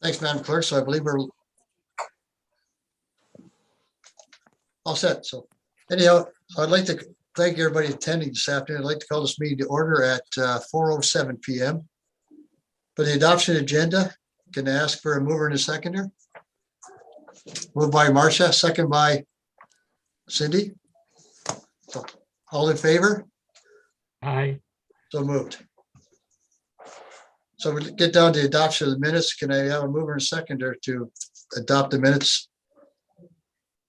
Thanks, Madam Clerk. So I believe we're all set. So anyhow, so I'd like to thank everybody attending this afternoon. I'd like to call this meeting to order at 4:07 p.m. For the adoption agenda, can I ask for a mover and a seconder? Moved by Marcia, second by Cindy. So, all in favor? Aye. So moved. So we get down to the adoption of the minutes. Can I have a mover and seconder to adopt the minutes?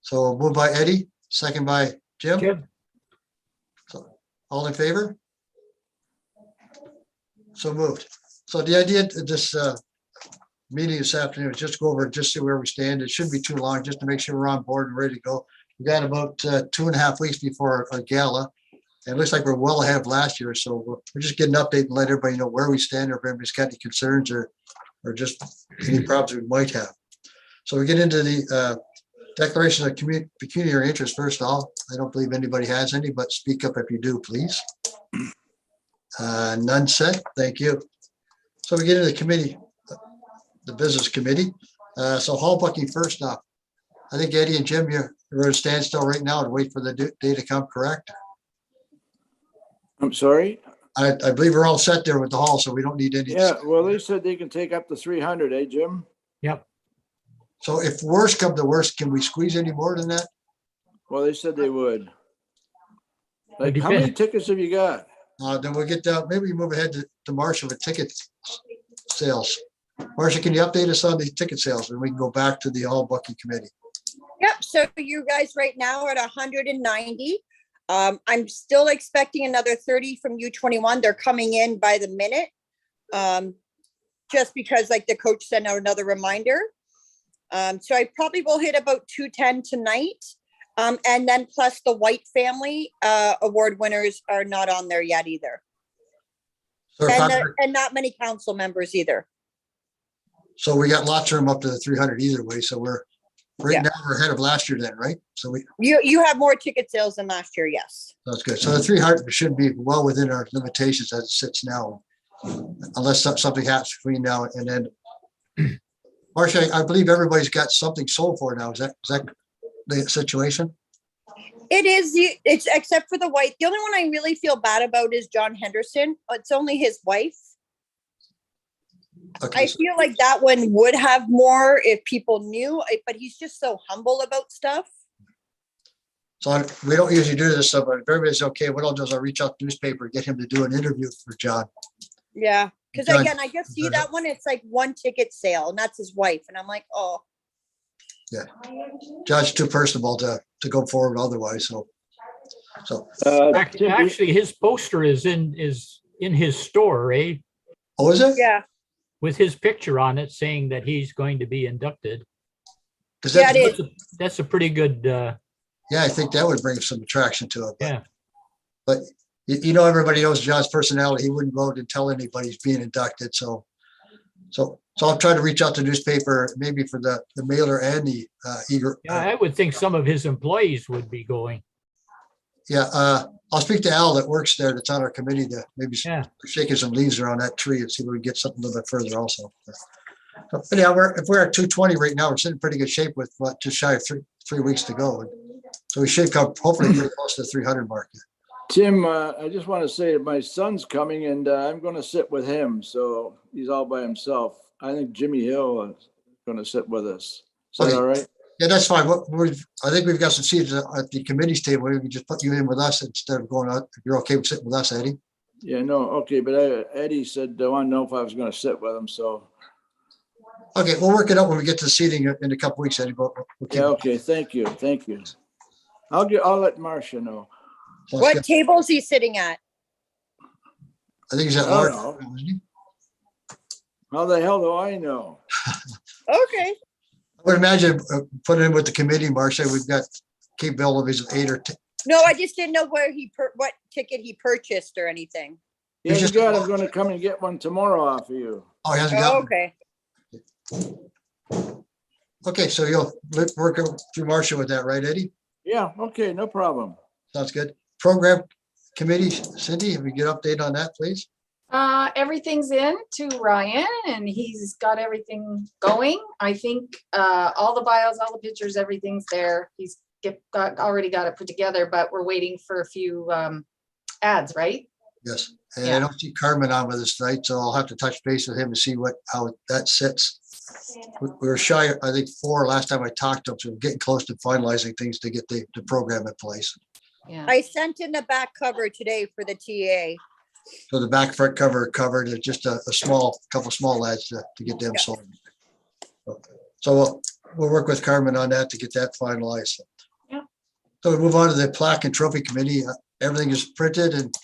So moved by Eddie, second by Jim. Jim. So all in favor? So moved. So the idea of this meeting this afternoon is just go over, just see where we stand. It shouldn't be too long, just to make sure we're on board and ready to go. We got about 2.5 weeks before our gala. And it looks like we're well ahead of last year. So we're just getting an update and let everybody know where we stand, or if anybody's got any concerns or just any problems we might have. So we get into the declaration of pecuniary interest. First of all, I don't believe anybody has any, but speak up if you do, please. None said. Thank you. So we get into the committee, the business committee. So hall booking first off. I think Eddie and Jim, you're at a standstill right now to wait for the day to come, correct? I'm sorry? I believe we're all set there with the hall, so we don't need any. Yeah, well, they said they can take up to 300, eh, Jim? Yep. So if worst come to worst, can we squeeze any more than that? Well, they said they would. Like, It how many depends. tickets have you got? Then we'll get down, maybe we move ahead to Marcia with ticket sales. Marcia, can you update us on the ticket sales, and we can go back to the hall booking committee? Yep, so you guys right now are at 190. I'm still expecting another 30 from U21. They're coming in by the minute. Just because like the coach sent out another reminder. So I probably will hit about 210 tonight. And then plus the White Family award winners are not on there yet either. So And not many council members either. So we got lots of room up to the 300 either way. So we're right Yeah. now we're ahead of last year then, right? So You have more ticket sales than last year, yes. that's good. So the 300 should be well within our limitations as it sits now, unless something happens between now and then. Marcia, I believe everybody's got something sold for now. Is that the situation? It is, it's except for the White. The only one I really feel bad about is John Henderson. It's only his wife. Okay. I feel like that one would have more if people knew, but he's just so humble about stuff. So we don't usually do this, so but if everybody's okay, what I'll do is I'll reach out to the newspaper, get him to do an interview for John. Yeah, because John- again, I just see that one, it's like one ticket sale and that's his wife. And I'm like, oh, John's too personable to go forward otherwise, so. Actually, his poster is in his store, eh? Oh, is it? yeah, With his picture on it saying that he's going to be inducted. Is yeah, that- it is. That's a pretty good, Yeah, I think that would bring some attraction to it. yeah. But you know, everybody knows John's personality. He wouldn't go out and tell anybody he's being inducted. So I'll try to reach out to the newspaper, maybe for the mailer and the eager. Yeah, I would think some of his employees would be going. I'll speak to Al that works there, that's on our committee, to maybe Yeah. shaking some leaves around that tree and see if we can get something a little bit further also. So, yeah, if we're at 220 right now, we're sitting in pretty good shape with what, just shy of three weeks to go. So we should come hopefully pretty close to the 300 mark. Tim, I just want to say that my son's coming and I'm going to sit with him. So he's all by himself. I think Jimmy Hill is going to sit with us. Is that Okay. all right? Yeah, that's fine. I think we've got some seats at the committee's table. We can just put you in with us instead of going out. If you're okay with sitting with us, Eddie. Yeah, no, okay. But Eddie said, I want to know if I was going to sit with him. So, Okay, we'll work it out when we get to seating in a couple weeks, Eddie. But we'll keep- yeah, okay. Thank you. Thank you. I'll let Marcia know. sounds What good. table is he sitting at? I think he's at I large. don't know. isn't he? How the hell do I know? Okay, I would imagine putting in with the committee, Marcia, we've got capabilities of 8 or 10. no, I just didn't know where what ticket he purchased or anything. Yeah, You you just- got, I'm going to come and get one tomorrow off of you. Oh, he hasn't Oh, got okay. one. Okay, so you'll work through Marcia with that, right, Eddie? Yeah, okay, no problem. Sounds good. Program committee, Cindy, if we get update on that, please. Everything's in to Ryan and he's got everything going. I think all the bios, all the pictures, everything's there. He's already got it put together, but we're waiting for a few ads, right? Yes, and Yeah. I don't see Carmen on with us tonight, so I'll have to touch base with him to see how that sits. We were shy, I think, 4 last time I talked to him, so we're getting close to finalizing things to get the program in place. Yeah. I sent in the back cover today for the TA. So the back front cover covered, it's just a couple small ads to get them Yeah. sold. So we'll work with Carmen on that to get that finalized. Yeah. So we move on to the Plaque and Trophy Committee. Everything is printed and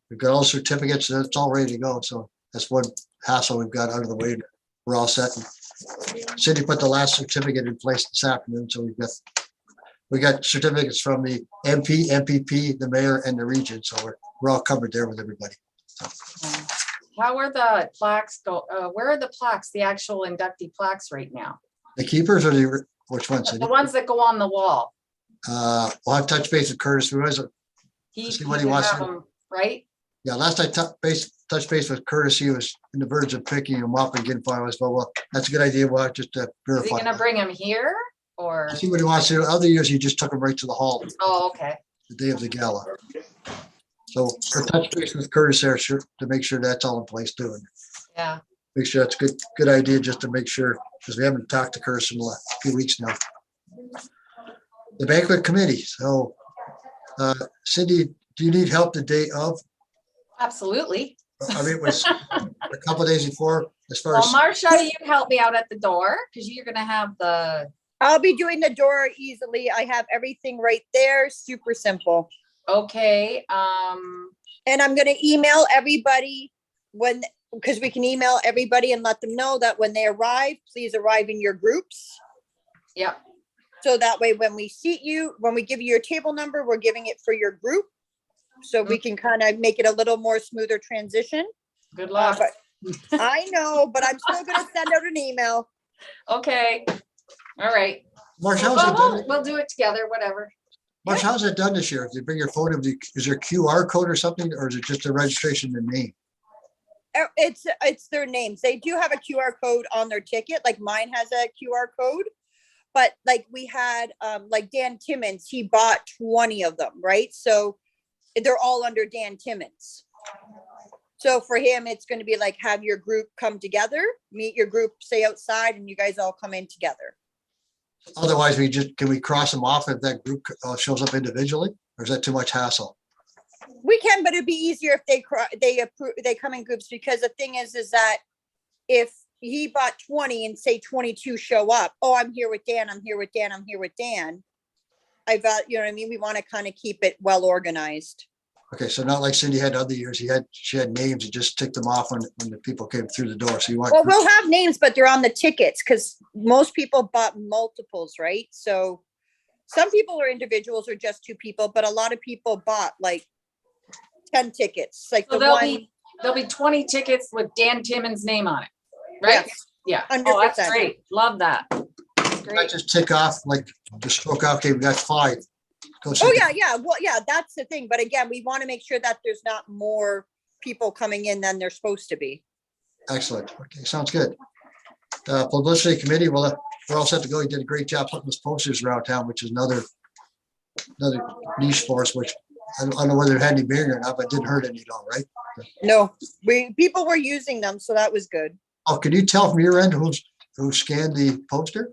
we've got all certificates, and it's all ready to go. So that's one hassle we've got out of the way. We're all set. Cindy put the last certificate in place this afternoon, so we got certificates from the MP, MPP, the mayor, and the region. So we're all covered there with everybody. How are the plaques where are the plaques, the actual inductee plaques right now? The keepers or which ones? The ones that go on the wall. We'll have touch base with Curtis. He's See what he wants to do. them, right? Yeah, last I touched base with Curtis, he was in the verge of picking him up and getting finalized. But well, that's a good idea. We'll have just to Is he verify. gonna bring him here or? See what he wants to do. Other years, he just took him right to the hall Oh, okay. the day of the gala. So we'll touch base with Curtis there, sure, to make sure that's all in place too. And Yeah. make sure that's a good idea just to make sure, because we haven't talked to Curtis in a few weeks now. The banquet committee. So Cindy, do you need help the day of? Absolutely. I mean, it was a couple of days before as far Well, as, Marcia, you help me out at the door because you're gonna have the, I'll be doing the door easily. I have everything right there, super simple. okay, And I'm gonna email everybody because we can email everybody and let them know that when they arrive, please arrive in your groups. yeah, So that way, when we seat you, when we give you your table number, we're giving it for your group. So we can kind of make it a little more smoother transition. good luck. But I know, but I'm still gonna send out an email. Okay, all right. Marsh, how's it done? We'll do it together, whatever. Marsh, how's it done this year? If you bring your phone, is there a QR code or something, or is it just a registration and name? It's their names. They do have a QR code on their ticket, like mine has a QR code. But like we had, like Dan Timmons, he bought 20 of them, right? So they're all under Dan Timmons. So for him, it's going to be like, have your group come together, meet your group, stay outside, and you guys all come in together. Otherwise, can we cross them off if that group shows up individually, or is that too much hassle? We can, but it'd be easier if they come in groups, because the thing is that if he bought 20 and say 22 show up, oh, I'm here with Dan, I'm here with Dan, I'm here with Dan. You know what I mean? We want to kind of keep it well organized. Okay, so not like Cindy had other years. She had names and just ticked them off when the people came through the door. So you want. Well, we'll have names, but they're on the tickets because most people bought multiples, right? So some people are individuals or just 2 people, but a lot of people bought like 10 tickets. Like So there'll be 20 tickets with Dan Timmons' name on it, right? Yes, Yeah. 100%. Oh, that's great. Love that. Not Great. just tick off, like just stroke out, okay, we got 5. Go sit Oh, down. yeah. Well, yeah, that's the thing. But again, we want to make sure that there's not more people coming in than there's supposed to be. Excellent. Okay, sounds good. Publicity committee, well, we're all set to go. You did a great job putting those posters around town, which is another niche for us, which I don't know whether it had any bearing or not, but it didn't hurt any at all, right? No, people were using them, so that was good. Oh, can you tell from your end who scanned the poster?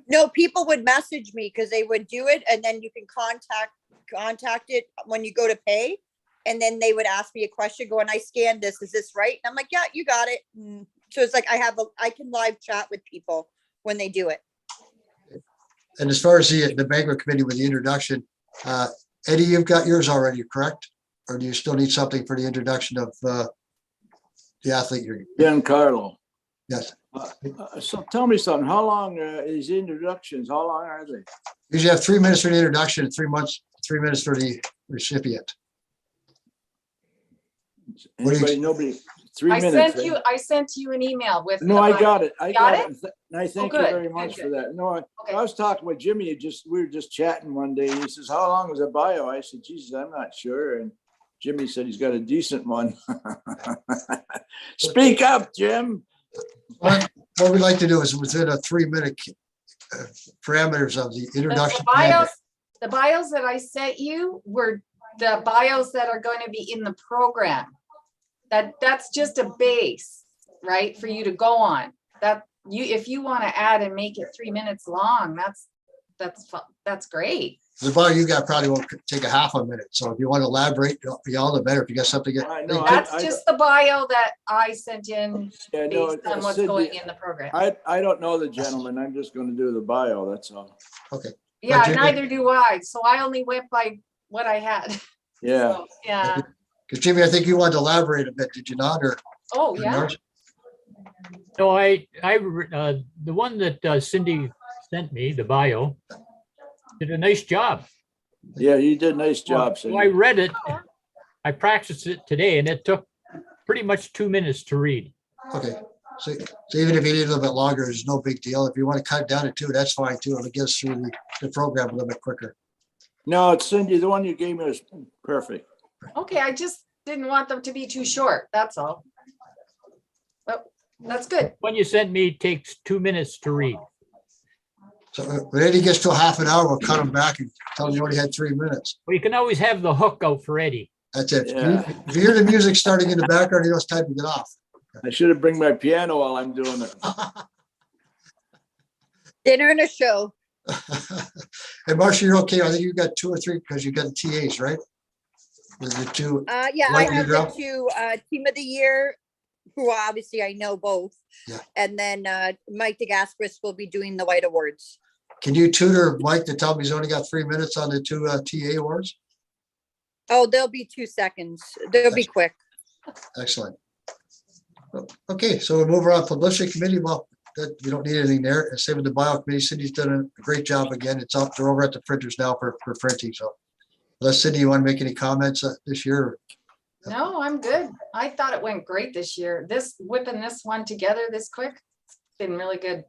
No, people would message me because they would do it, and then you can contact it when you go to pay. And then they would ask me a question, going, I scanned this, is this right? And I'm like, yeah, you got it. So it's like I can live chat with people when they do it. And as far as the banquet committee with the introduction, Eddie, you've got yours already, correct? Or do you still need something for the introduction of the athlete? Giancarlo. Yes. So tell me something, how long is the introductions? How long are they? Usually have 3 minutes for the introduction and 3 minutes for the recipient. What do you- Nobody, 3 I minutes. sent you an email with. No, the I bio. got it. I Got got it. And I thank you good, very good, much for good. that. No, Okay. I was talking with Jimmy, we were just chatting one day. He says, how long is a bio? I said, Jesus, I'm not sure. And Jimmy said he's got a decent one. Speak up, Jim. What we'd like to do is within a 3-minute parameters of the introduction. The bios that I sent you were the bios that are going to be in the program. That's just a base, right, for you to go on. That if you want to add and make it 3 minutes long, that's great. The bio you got probably won't take a half a minute. So if you want to elaborate, all the better. If you got something. I know, That's just the bio that I sent in Yeah, no, based on what's Cindy, going in the program. I don't know the gentleman. I'm just gonna do the bio, that's all. Okay. Yeah, Jimmy- neither do I. So I only went by what I had. Yeah. So, yeah. Because Jimmy, I think you wanted to elaborate a bit, did you not? Or Oh, yeah. No, the one that Cindy sent me, the bio, did a nice job. Yeah, you did a nice job, So I Cindy. read it. I practiced it today and it took pretty much 2 minutes to read. Okay. So even if you need a little bit longer, it's no big deal. If you want to cut it down to 2, that's fine too. It'll get us through the program a little bit quicker. No, it's Cindy, the one you gave me was perfect. Okay, I just didn't want them to be too short. That's all. But that's good. One you sent me takes 2 minutes to read. So when Eddie gets to a half an hour, we'll cut him back and tell him you only had 3 minutes. Well, you can always have the hook out for Eddie. That's it. Yeah. If you hear the music starting in the background, you know it's time to get off. I should have bring my piano while I'm doing it. Dinner and a show. And Marcia, you're okay. I think you got 2 or 3 because you got the TAs, right? With the 2. Yeah, I Like have you, the girl? 2 team of the year, who obviously I know both. Yeah. And then Mike DeGasperis will be doing the White Awards. Can you tutor Mike to tell me he's only got 3 minutes on the 2 TA awards? Oh, they'll be 2 seconds. They'll be quick. Excellent. Okay, so we'll move on. Publicity Committee, well, we don't need anything there. And same with the Bio Committee. Cindy's done a great job again. It's up. They're over at the printers now for printing. So unless Cindy, you want to make any comments this year? No, I'm good. I thought it went great this year. Whipping this one together this quick, it's been really good.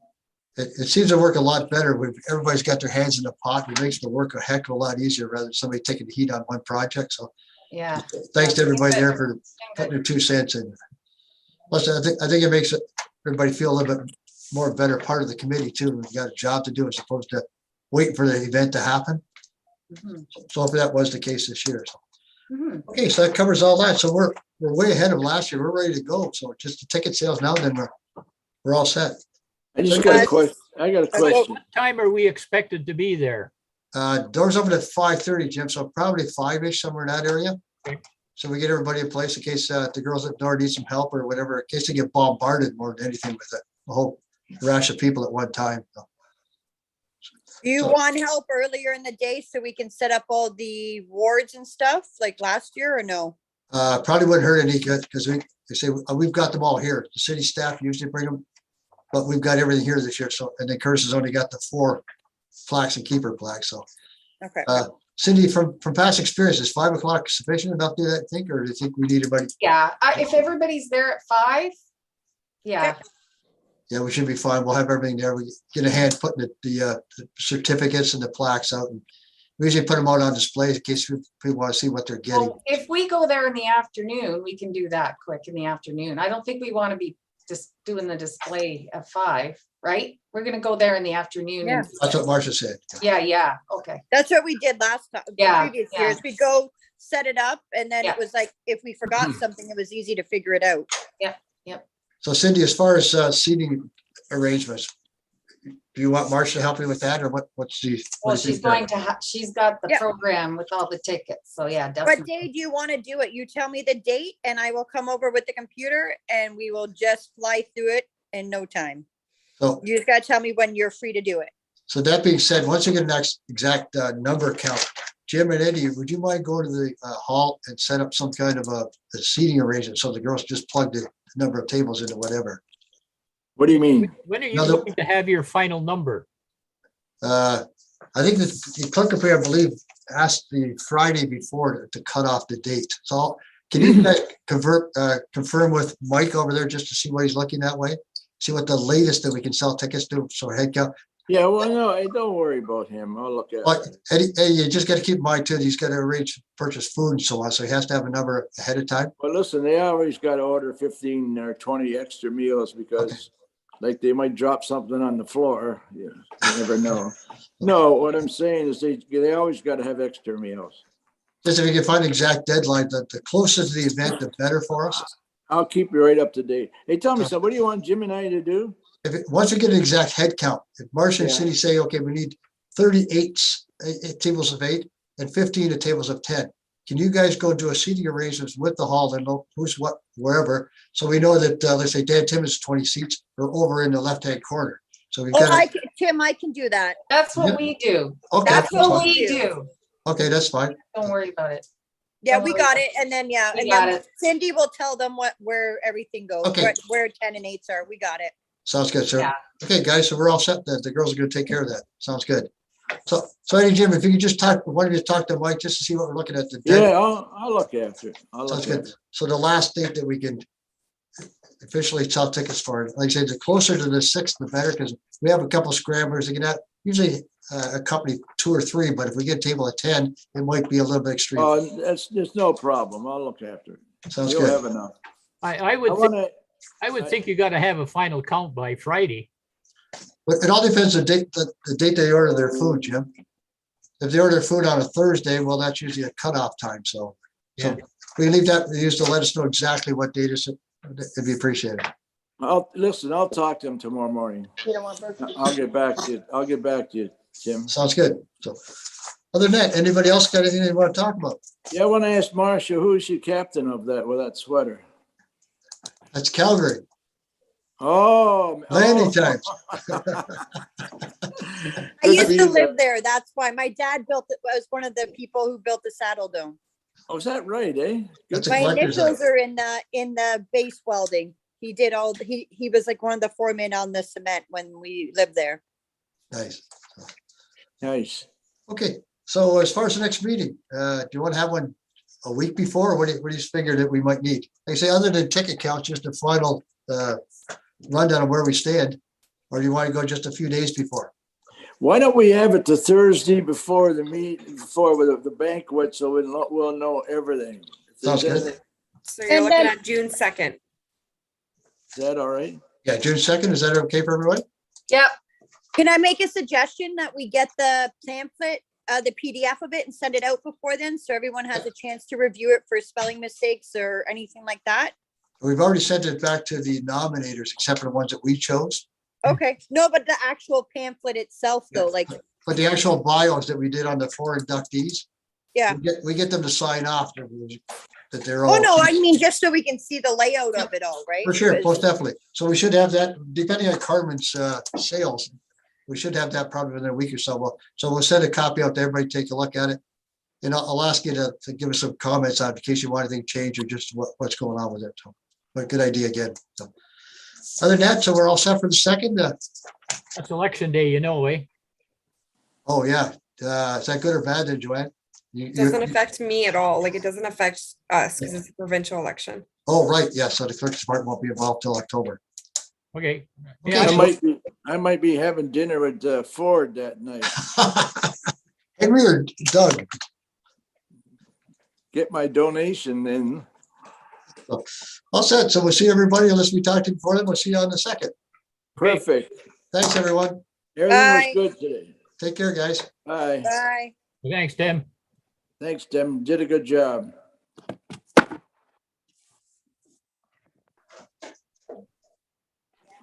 It seems to work a lot better when everybody's got their hands in the pot. It makes the work a heck of a lot easier rather than somebody taking the heat on one project. So Yeah. thanks to everybody there for Been putting good. their 2 cents in. Plus, I think it makes everybody feel a little bit more better part of the committee too. We've got a job to do as opposed to waiting for the event to happen. Mhm. So hopefully that was the case this year. So, Mhm. okay, so that covers all that. So we're way ahead of last year. We're ready to go. So just the ticket sales now, then we're all set. I just got a question. I got a question. What time are we expected to be there? Doors open at 5:30, Jim. So probably 5-ish, somewhere in that area. Okay. So we get everybody in place in case the girls at the door need some help or whatever, in case they get bombarded more than anything with a whole rash of people at one time. Do you So- want help earlier in the day so we can set up all the wards and stuff like last year or no? Probably wouldn't hurt any good because they say we've got them all here. The city staff usually bring them, but we've got everything here this year. So, and then Curtis has only got the 4 plaques and keeper plaques. So Okay. Cindy, from past experience, is 5 o'clock sufficient enough to do that, think, or do you think we need everybody? Yeah, if everybody's there at 5, yeah, Yeah, we should be fine. We'll have everything there. We get a hand putting the certificates and the plaques out. And we usually put them out on display in case people want to see what they're getting. well, if we go there in the afternoon, we can do that quick in the afternoon. I don't think we want to be just doing the display at 5, right? We're gonna go there in the afternoon. Yeah. That's what Marcia said. Yeah, okay. That's what we did last time. the Yeah, Previous yeah. years, we go set it up and then Yeah. it was like, if we forgot something, it was easy to figure it out. So Cindy, as far as seating arrangements, do you want Marcia to help you with that or what's the? what Well, do you she's think going to, she's got the Yeah. program with all the tickets, so yeah, What definitely. day do you want to do it? You tell me the date and I will come over with the computer and we will just fly through it in no time. So, You just gotta tell me when you're free to do it. so that being said, once you get an exact number count, Jim and Eddie, would you mind going to the hall and set up some kind of a seating arrangement so the girls just plug the number of tables into whatever? What do you mean? When are you Another- going to have your final number? I think that the clerk of I believe asked the Friday before to cut off the date. So can you guys confirm with Mike over there just to see what he's looking that way? See what the latest that we can sell tickets to, so head count. Yeah, well, no, hey, don't worry about him. I'll look at But it. Hey, you just gotta keep in mind too, he's gotta arrange, purchase food and so on, so he has to have a number ahead of time. Well, listen, they always got to order 15 or 20 extra meals because like they might drop something on the floor. Yeah, you never know. No, what I'm saying is they always got to have extra meals. Just if you can find the exact deadline, the closer to the event, the better for us. I'll keep you right up to date. Hey, tell me, so what do you want Jim and I to do? Once we get an exact head count, if Marcia and Yeah. Cindy say, okay, we need 38 tables of 8 and 15 tables of 10. Can you guys go do a seating arrangements with the hall and know who's what, wherever? So we know that, let's say Dan Timmons 20 seats are over in the left-hand corner. So we've Oh, got, Tim, I can do that. That's Yeah. what we do. okay, That's what fine. we do. Okay, that's fine. Don't worry about it. Yeah, Don't we worry got about it. And then, yeah, We and got then it. Cindy will tell them where everything goes, Okay. where 10 and 8s are. We got it. Sounds good, sir. Yeah. Okay, guys, so we're all set. The girls are gonna take care of that. Sounds good. So Eddie, Jim, if you could just talk, why don't you talk to Mike just to see what we're looking at the Yeah, dead. I'll look after it. I'll Sounds look good. after it. So the last date that we can officially sell tickets for, like I said, the closer to the 6th, the better, because we have a couple scramblers that can have, usually accompany 2 or 3, but if we get a table of 10, it might be a little bit extreme. Oh, there's no problem. I'll look after it. Sounds You'll have good. enough. I I would, want to, I would think you gotta have a final count by Friday. But it all depends on the date they order their food, Jim. If they order food on a Thursday, well, that's usually a cutoff time, so. Yeah. We leave that, they used to let us know exactly what date is, it'd be appreciated. I'll talk to him tomorrow morning. You don't want birthday? I'll get back to you, Jim. Sounds good. So, other than that, anybody else got anything they want to talk about? Yeah, I want to ask Marcia, who is she captain of that with that sweater? That's Calgary, Oh. landing oh. times. I used to Good to be live there. That's why my dad was one of the people who built the Saddle Dome. Oh, is that right, eh? That's a My collector's initials item. are in the base welding. He did he was like one of the foremen on the cement when we lived there. Nice. Nice. Okay, so as far as the next meeting, do you want to have one a week before, or what do you figure that we might need? Like I say, other than ticket counts, just a final rundown of where we stand, or do you want to go just a few days before? Why don't we have it the Thursday before the before the banquet, so we'll know everything. If there's Sounds good. anything- So you're And looking then- at June 2nd. Is that all right? Yeah, June 2nd, is that okay for everybody? Yep. Can I make a suggestion that we get the pamphlet, the PDF of it and send it out before then, so everyone has a chance to review it for spelling mistakes or anything like that? We've already sent it back to the nominators, except for the ones that we chose. Okay, no, but the actual pamphlet itself though, like, But the actual bios that we did on the 4 inductees, yeah. we get them to sign off that they're all. Oh, no, I mean, just so we can see the layout of it all, right? For sure, Because- most definitely. So we should have that, depending on Carmen's sales, we should have that probably within a week or so. So we'll send a copy out to everybody, take a look at it. And I'll ask you to give us some comments on it in case you want anything changed or just what's going on with it. So, but good idea again. So, other than that, so we're all set for the 2nd. That's election day, you know, eh? Oh, yeah. Is that good or bad then, Joanne? It doesn't affect me at all. Like, it doesn't affect us because it's a provincial election. Oh, right. Yeah. So the clerk's department won't be involved till October. Okay. Okay, Yeah, so- I might be having dinner with Ford that night. Henry or Doug? Get my donation in. All set. So we'll see everybody unless we talk to you before then. We'll see you on the 2nd. Perfect. Thanks, everyone. Everything Bye. was good today. Take care, guys. Bye. Bye. thanks, Tim. Thanks, Tim. Did a good job.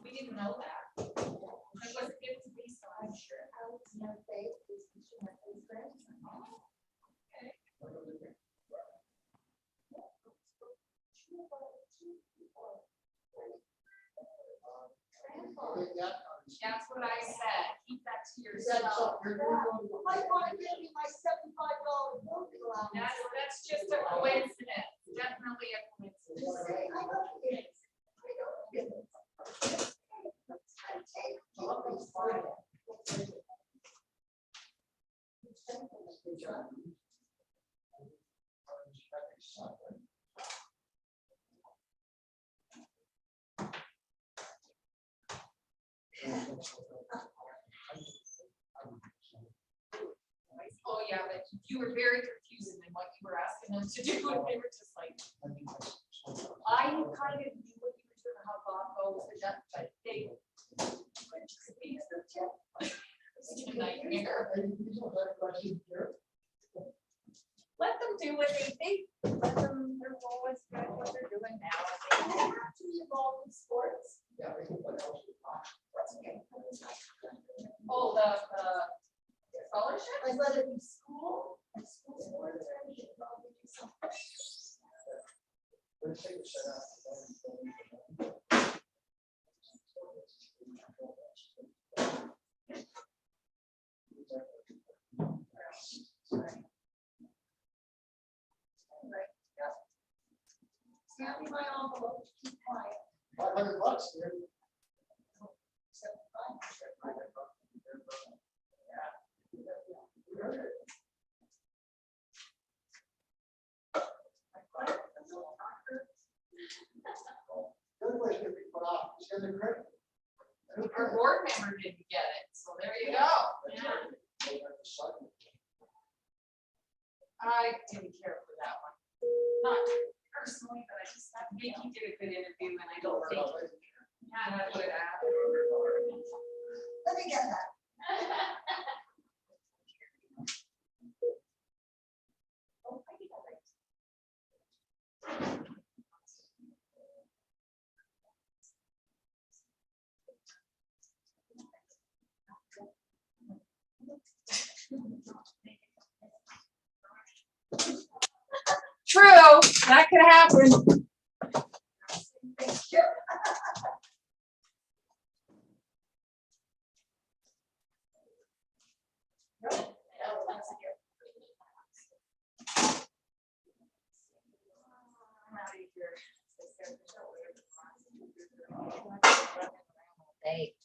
We didn't know that. That's what I said. Keep that to yourself. That's just a coincidence. Definitely a coincidence. yeah, but you were very confusing in what you were asking them to do, and they were just like, I kind of knew what you were doing, how Bob goes and that, but they. It's a nightmare. Let them do what they think. Let them, they're always good at what they're doing now. They have to be involved in sports. That's okay. Oh, the scholarship? Like whether it be school, like school sports or anything. Send me my envelope, keep quiet. $500, dude. Good place to be put off. It's gonna be great. Our board member didn't get it, so there you go. I didn't care for that one. Not personally, but I just think he did a good interview and I don't think. Yeah, I would have. Let me get that. True, that could happen. Thank you. Hey.